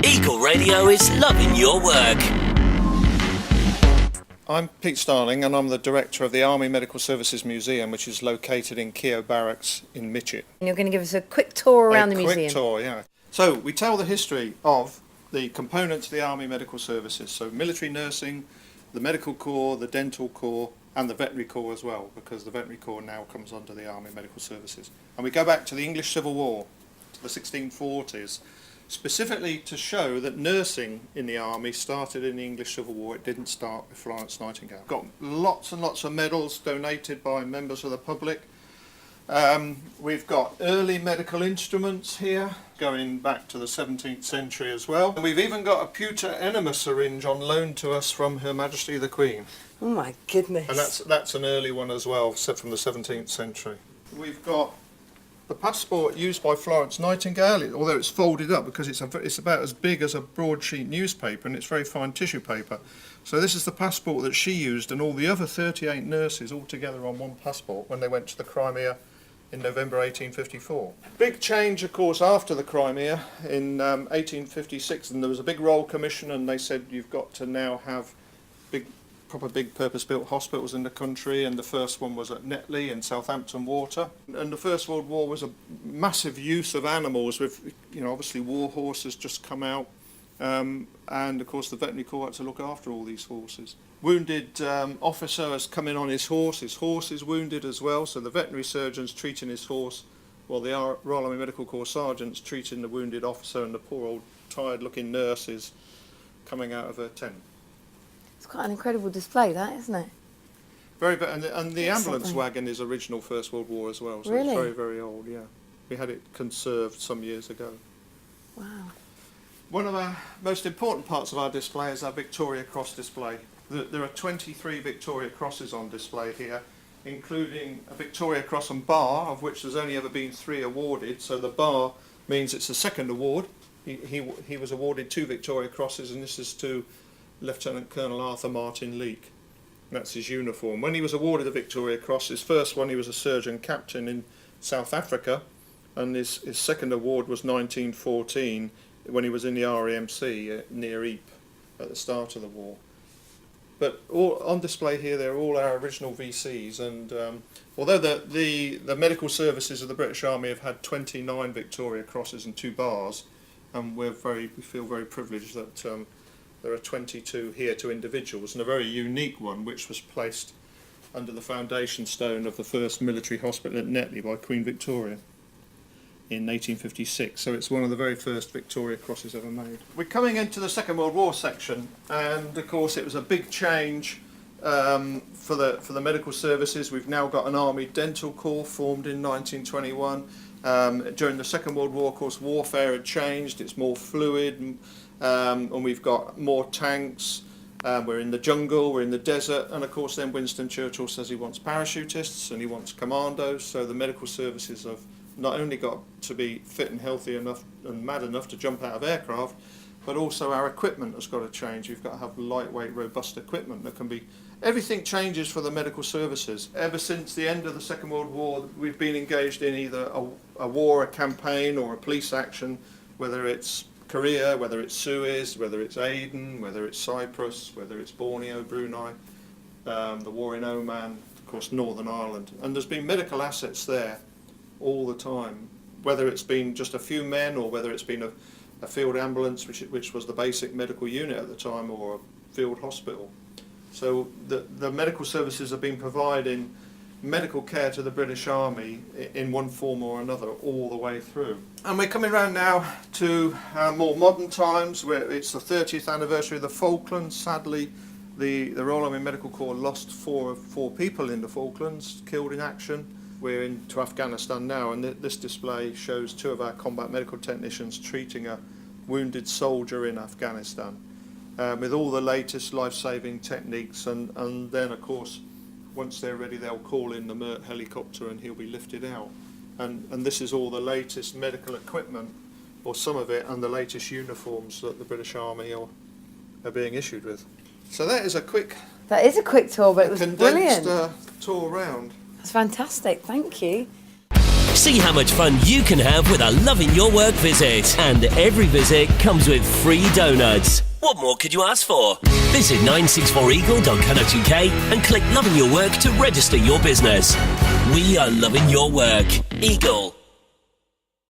Eagle Radio is loving your work. I'm Pete Starling and I'm the director of the Army Medical Services Museum, which is located in Keogh Barracks in Mitchett. And you're going to give us a quick tour around the museum. A quick tour, yeah. So we tell the history of the components of the Army Medical Services, so military nursing, the Medical Corps, the Dental Corps and the Veterinary Corps as well, because the Veterinary Corps now comes under the Army Medical Services. And we go back to the English Civil War, to the 1640s, specifically to show that nursing in the Army started in the English Civil War. It didn't start with Florence Nightingale. Got lots and lots of medals donated by members of the public. We've got early medical instruments here, going back to the 17th century as well. And we've even got a pewter enema syringe on loan to us from Her Majesty the Queen. Oh my goodness. And that's an early one as well, from the 17th century. We've got the passport used by Florence Nightingale, although it's folded up because it's about as big as a broadsheet newspaper and it's very fine tissue paper. So this is the passport that she used and all the other 38 nurses all together on one passport when they went to the Crimea in November 1854. Big change, of course, after the Crimea in 1856, and there was a big Royal Commission and they said you've got to now have proper big purpose-built hospitals in the country, and the first one was at Netley in Southampton Water. And the First World War was a massive use of animals with, obviously war horses just come out, and of course the Veterinary Corps had to look after all these horses. Wounded officer has come in on his horse is wounded as well, so the veterinary surgeon's treating his horse while the Royal Army Medical Corps sergeant's treating the wounded officer, and the poor old tired-looking nurse is coming out of her tent. It's quite an incredible display, that, isn't it? Very, and the ambulance wagon is original First World War as well, so really? It's very, very old, yeah. We had it conserved some years ago. Wow. One of our most important parts of our display is our Victoria Cross display. There are 23 Victoria Crosses on display here, including a Victoria Cross and Bar, of which there's only ever been 3 awarded, so the Bar means it's the second award. He was awarded 2 Victoria Crosses, and this is to Lieutenant Colonel Arthur Martin Leake. That's his uniform. When he was awarded the Victoria Cross, his first one, he was a surgeon captain in South Africa, and his second award was 1914 when he was in the RAMC near Ypres at the start of the war. But all on display here, they're all our original VCs, and although the medical services of the British Army have had 29 Victoria Crosses and 2 Bars, and we feel very privileged that there are 22 here to individuals, and a very unique one which was placed under the foundation stone of the first military hospital at Netley by Queen Victoria in 1856, so it's one of the very first Victoria Crosses ever made. We're coming into the Second World War section, and of course it was a big change for the medical services. We've now got an Army Dental Corps formed in 1921. During the Second World War, of course, warfare had changed, it's more fluid, and we've got more tanks. We're in the jungle, we're in the desert, and of course then Winston Churchill says he wants parachutists and he wants commandos, so the medical services have not only got to be fit and healthy enough and mad enough to jump out of aircraft, but also our equipment has got to change. You've got to have lightweight, robust equipment that can be... Everything changes for the medical services. Ever since the end of the Second World War, we've been engaged in either a war, a campaign, or a police action, whether it's Korea, whether it's Suez, whether it's Aden, whether it's Cyprus, whether it's Borneo, Brunei, the war in Oman, of course Northern Ireland. And there's been medical assets there all the time, whether it's been just a few men or whether it's been a field ambulance, which was the basic medical unit at the time, or a field hospital. So the medical services have been providing medical care to the British Army in one form or another all the way through. And we're coming around now to more modern times, where it's the 30th anniversary of the Falklands. Sadly, the Royal Army Medical Corps lost four people in the Falklands, killed in action. We're into Afghanistan now, and this display shows 2 of our combat medical technicians treating a wounded soldier in Afghanistan with all the latest life-saving techniques, and then of course once they're ready they'll call in the MERT helicopter and he'll be lifted out, and this is all the latest medical equipment, or some of it, and the latest uniforms that the British Army are being issued with. So that is a quick tour, but it was condensed brilliant. tour round. That's fantastic, thank you. See how much fun you can have with a Loving Your Work visit. And every visit comes with free donuts. What more could you ask for? Visit 964eagle.co.uk and click Loving Your Work to register your business. We are loving your work. Eagle.